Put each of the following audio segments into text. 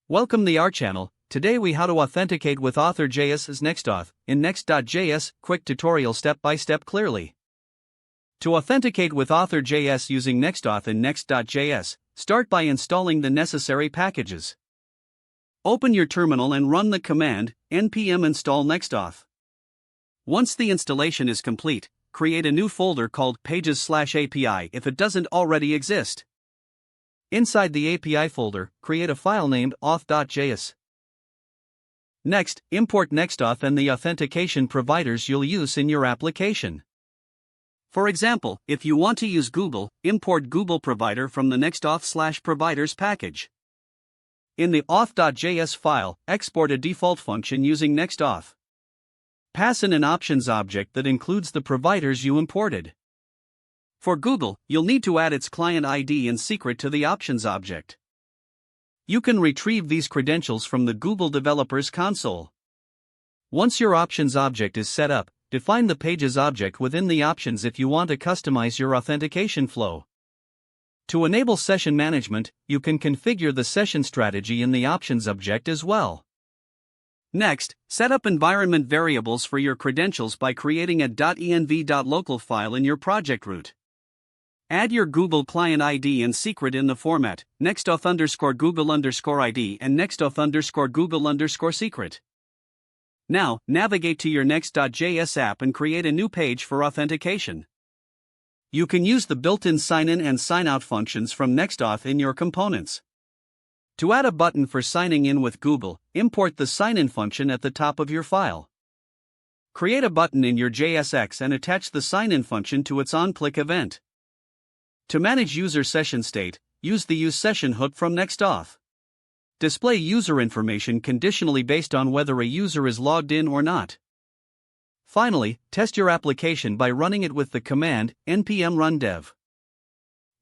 Welcome to our channel. Today we how to authenticate with Auth.js as NextAuth in Next.js, quick tutorial step-by-step clearly. To authenticate with Auth.js using NextAuth in Next.js, start by installing the necessary packages. Open your terminal and run the command npm install NextAuth. Once the installation is complete, create a new folder called pages/API if it doesn't already exist. Inside the API folder, create a file named Auth.js. Next, import NextAuth and the authentication providers you'll use in your application. For example, if you want to use Google, import Google Provider from the NextAuth/providers package. In the Auth.js file, export a default function using NextAuth. Pass in an options object that includes the providers you imported. For Google, you'll need to add its client ID and secret to the options object. You can retrieve these credentials from the Google Developers Console. Once your options object is set up, define the pages object within the options if you want to customize your authentication flow. To enable session management, you can configure the session strategy in the options object as well. Next, set up environment variables for your credentials by creating a .env.local file in your project root. Add your Google client ID and secret in the format nextauth_Google_ID and nextauth_Google_secret. Now, navigate to your Next.js app and create a new page for authentication. You can use the built-in sign-in and sign-out functions from NextAuth in your components. To add a button for signing in with Google, import the sign-in function at the top of your file. Create a button in your JSX and attach the sign-in function to its on-click event. To manage user session state, use the useSession hook from NextAuth. Display user information conditionally based on whether a user is logged in or not. Finally, test your application by running it with the command npm run dev.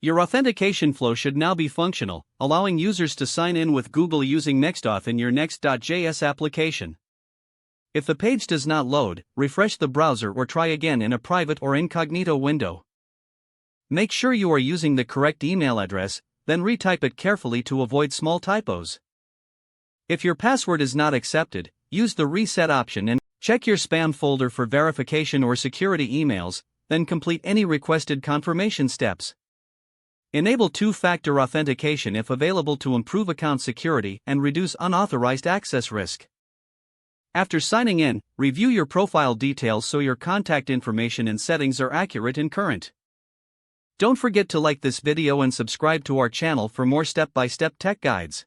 Your authentication flow should now be functional, allowing users to sign in with Google using NextAuth in your Next.js application. If the page does not load, refresh the browser or try again in a private or incognito window. Make sure you are using the correct email address, then retype it carefully to avoid small typos. If your password is not accepted, use the reset option and check your spam folder for verification or security emails, then complete any requested confirmation steps. Enable two-factor authentication if available to improve account security and reduce unauthorized access risk. After signing in, review your profile details so your contact information and settings are accurate and current. Don't forget to like this video and subscribe to our channel for more step-by-step tech guides.